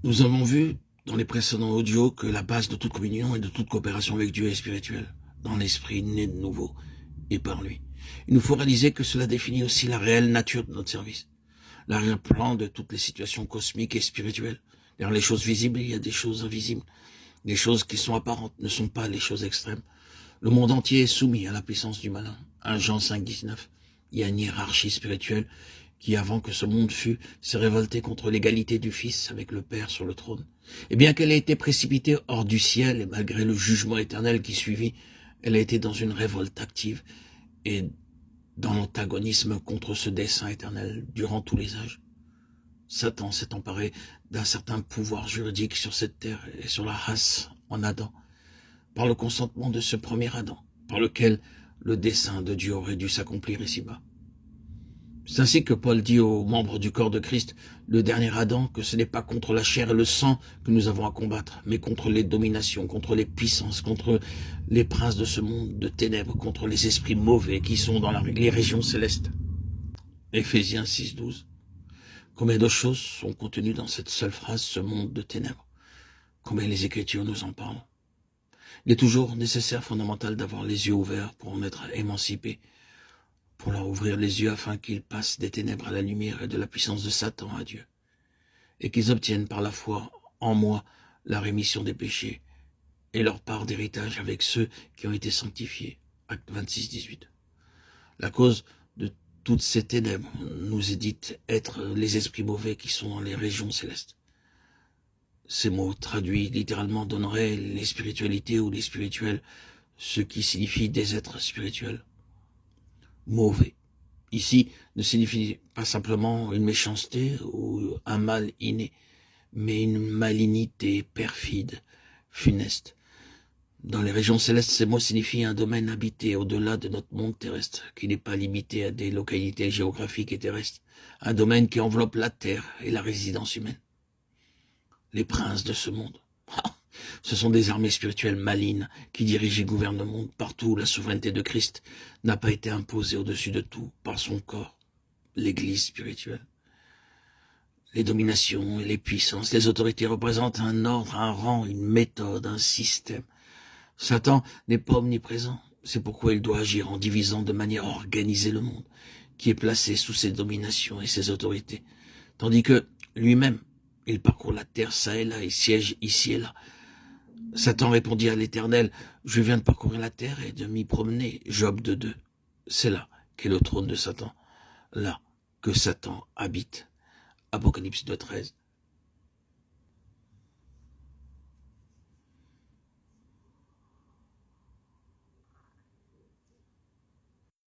Nous avons vu dans les précédents audios que la base de toute communion et de toute coopération avec Dieu est spirituelle, dans l'esprit né de nouveau et par lui. Il nous faut réaliser que cela définit aussi la réelle nature de notre service. L'arrière-plan de toutes les situations cosmiques et spirituelles. Derrière les choses visibles, il y a des choses invisibles. Les choses qui sont apparentes ne sont pas les choses extrêmes. Le monde entier est soumis à la puissance du malin. 1 Jean 5, 19. Il y a une hiérarchie spirituelle qui, avant que ce monde fût, s'est révoltée contre l'égalité du Fils avec le Père sur le trône. Et bien qu'elle ait été précipitée hors du ciel, et malgré le jugement éternel qui suivit, elle a été dans une révolte active et dans l'antagonisme contre ce dessein éternel durant tous les âges. Satan s'est emparé d'un certain pouvoir juridique sur cette terre et sur la race en Adam, par le consentement de ce premier Adam, par lequel le dessein de Dieu aurait dû s'accomplir ici-bas. C'est ainsi que Paul dit aux membres du corps de Christ, le dernier Adam, que ce n'est pas contre la chair et le sang que nous avons à combattre, mais contre les dominations, contre les puissances, contre les princes de ce monde de ténèbres, contre les esprits mauvais qui sont dans les régions célestes. Éphésiens 6, 12. Combien de choses sont contenues dans cette seule phrase, ce monde de ténèbres? Combien les Écritures nous en parlent? Il est toujours nécessaire, fondamental, d'avoir les yeux ouverts pour en être émancipé, pour leur ouvrir les yeux afin qu'ils passent des ténèbres à la lumière et de la puissance de Satan à Dieu, et qu'ils obtiennent par la foi en moi la rémission des péchés et leur part d'héritage avec ceux qui ont été sanctifiés. Acte 26, 18. La cause de toutes ces ténèbres nous est dite être les esprits mauvais qui sont dans les régions célestes. Ces mots traduits littéralement donneraient les spiritualités ou les spirituels, ce qui signifie des êtres spirituels. Mauvais. Ici ne signifie pas simplement une méchanceté ou un mal inné, mais une malignité perfide, funeste. Dans les régions célestes, ces mots signifient un domaine habité au-delà de notre monde terrestre, qui n'est pas limité à des localités géographiques et terrestres, un domaine qui enveloppe la terre et la résidence humaine. Les princes de ce monde. Ce sont des armées spirituelles malignes qui dirigent et gouvernent le monde partout où la souveraineté de Christ n'a pas été imposée au-dessus de tout par son corps, l'Église spirituelle. Les dominations et les puissances, les autorités représentent un ordre, un rang, une méthode, un système. Satan n'est pas omniprésent, c'est pourquoi il doit agir en divisant de manière organisée le monde, qui est placé sous ses dominations et ses autorités, tandis que lui-même, il parcourt la terre ça et là, il siège ici et là. Satan répondit à l'Éternel, « Je viens de parcourir la terre et de m'y promener. » Job 2. C'est là qu'est le trône de Satan, là que Satan habite. Apocalypse 2, 13.